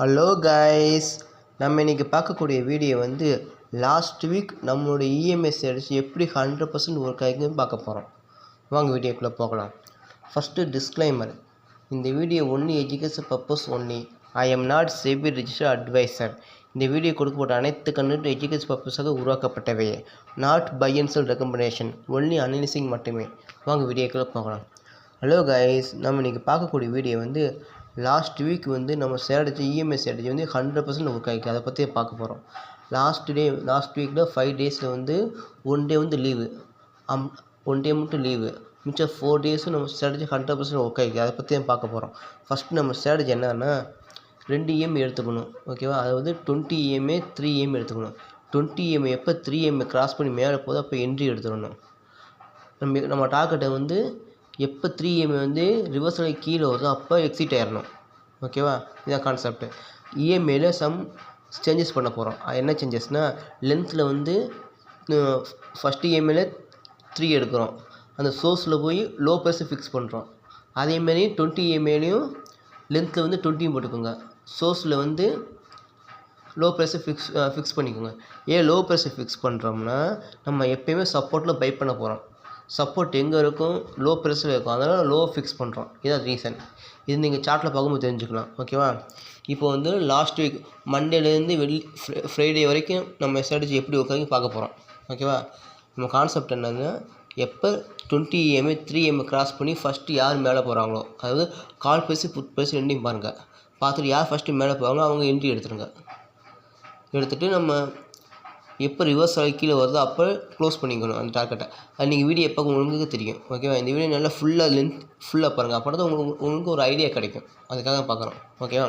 Hello guys, நம்ம இன்றைக்கி பார்க்கக்கூடிய வீடியோ வந்து லாஸ்ட் வீக் நம்மளுடைய இஎம்ஐஸ் அடித்து எப்படி 100% ஒர்க் ஆகிக்குன்னு பார்க்க போகிறோம். வாங்க வீடியோக்குள்ளே போகலாம். ஃபஸ்ட்டு டிஸ்க்ளைமர், இந்த video only education purpose only. I am not SEBI registered advisor. இந்த வீடியோ கொடுக்கப்பட்ட அனைத்து கண்டென்ட் எஜுகேஷன் பர்பஸாக உருவாக்கப்பட்டவை. Not buy and sell recommendation, only analysing மட்டுமே. வாங்க வீடியோக்குள்ளே போகலாம். ஹலோ கைஸ், நம்ம இன்றைக்கி பார்க்கக்கூடிய வீடியோ வந்து லாஸ்ட் வீக் வந்து நம்ம சேலரி இஎம்ஐ சேலரி வந்து 100% ஒர்க் ஆகிருக்கு. அதை பற்றி பார்க்க போகிறோம். லாஸ்ட் வீக்கில் 5 டேஸில் வந்து 1 டே வந்து லீவு, 1 டே மட்டும் லீவு, மிச்சம் 4 டேஸும் நம்ம சேலரி 100% ஒர்க் ஆகிருக்கு. அதை பற்றி தான் பார்க்க போகிறோம். ஃபஸ்ட்டு நம்ம சேலரி என்னன்னா 2 இஎம்ஐ எடுத்துக்கணும், ஓகேவா? அதாவது 20 இஎம்ஐ 3 இஎம்ஐ எடுத்துக்கணும். 20 இஎம்ஐ எப்போ 3 இஎம்ஐ கிராஸ் பண்ணி மேலே போதும் அப்போ என்ட்ரி எடுத்துக்கணும். நம்ம டார்கெட்டை வந்து எப்போ 3 இஎம்ஐ வந்து ரிவர்ஸ் ஆகி கீழே வருதோ அப்போ எக்ஸிட் ஆயிடணும், ஓகேவா? இதான் கான்செப்ட். இஎம்ஐயில் சம் சேஞ்சஸ் பண்ண போகிறோம். என்ன சேஞ்சஸ்னால், லென்த்தில் வந்து ஃபஸ்ட்டு இஎம்ஐயில் 3 எடுக்கிறோம், அந்த சோர்ஸில் போய் லோ ப்ரைஸை ஃபிக்ஸ் பண்ணுறோம். அதேமாரி 20 இஎம்ஐலையும் லென்த்தில் வந்து 20 போட்டுக்கோங்க, சோர்ஸில் வந்து லோ ப்ரைஸை ஃபிக்ஸ் பண்ணிக்கோங்க. ஏன் லோ ப்ரைஸை ஃபிக்ஸ் பண்ணுறோம்னா, நம்ம எப்போயுமே சப்போர்ட்டில் பை பண்ண போகிறோம். சப்போர்ட் எங்கே இருக்கும்? லோ ப்ரைஸில் இருக்கும், அதனால் லோ ஃபிக்ஸ் பண்ணுறோம். இதுதான் ரீசன். இது நீங்கள் சார்ட்டில் பார்க்கும்போது தெரிஞ்சுக்கலாம், ஓகேவா? இப்போ வந்து லாஸ்ட் வீக் மண்டேலேருந்து ஃப்ரைடே வரைக்கும் நம்ம ஸ்ட்ராட்டஜி எப்படி உட்காந்து பார்க்க போகிறோம், ஓகேவா? நம்ம கான்செப்ட் என்னன்னா, எப்போ 20 இஎம்ஐ 3 இஎம்ஐ கிராஸ் பண்ணி ஃபஸ்ட்டு யார் மேலே போகிறாங்களோ, அதாவது கால் ப்ரைஸு புட் ப்ரைஸ் ரெண்டையும் பாருங்கள். பார்த்துட்டு யார் ஃபஸ்ட்டு மேலே போகிறாங்களோ அவங்க என்ட்ரி எடுத்துருங்க. எடுத்துகிட்டு நம்ம எப்போ ரிவர்ஸ் ஆகி கீழே வருதோ அப்போ க்ளோஸ் பண்ணிக்கணும் அந்த டார்கெட்டை. அது நீங்கள் வீடியோ எப்போ உங்களுக்கு தெரியும், ஓகேவா? இந்த வீடியோ நல்லா ஃபுல்லாக பாருங்கள், அப்போ தான் உங்களுக்கு ஒரு ஐடியா கிடைக்கும். அதுக்காக பார்க்குறோம், ஓகேவா?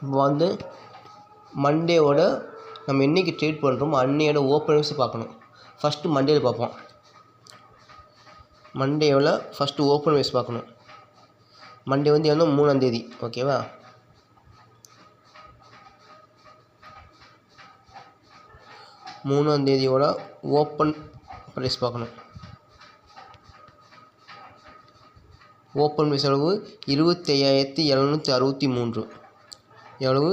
இப்போ வந்து மண்டேவோட நம்ம என்றைக்கு ட்ரேட் பண்ணுறோமோ அன்னையோட ஓப்பனிங்ஸ் பார்க்கணும். ஃபஸ்ட்டு மண்டேயில் பார்ப்போம். மண்டேவில் ஃபஸ்ட்டு ஓப்பன் வைஸ் பார்க்கணும். மண்டே வந்து என்ன 3ஆம் தேதி, ஓகேவா? மூணாம் தேதியோட ஓப்பன் ப்ரைஸ் பார்க்கணும். ஓப்பன் ப்ரைஸ் அளவு 25,763. எவ்வளவு?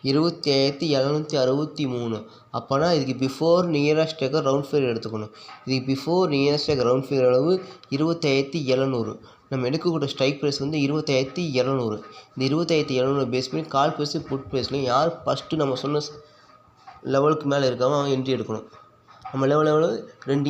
25,763. அப்போனா இதுக்கு பிஃபோர் நியரஸ்ட் டேக்கர் ரவுண்ட் ஃபிகர் எடுத்துக்கணும். இதுக்கு பிஃபோர் நியரஸ்ட் டேக்கர் ரவுண்ட் ஃபிகர் அளவு 25,700. நம்ம எடுக்கக்கூடிய ஸ்ட்ரைக் ப்ரைஸ் வந்து 25,700. இந்த 25,700 பேஸ் பண்ணி கால் ப்ரைஸு புட் ப்ரைஸ்லையும் யார் ஃபஸ்ட்டு நம்ம சொன்ன லெவலுக்கு மேலே இருக்காமோ அவங்க என்ட்ரி எடுக்கணும். நம்ம லெவல் 2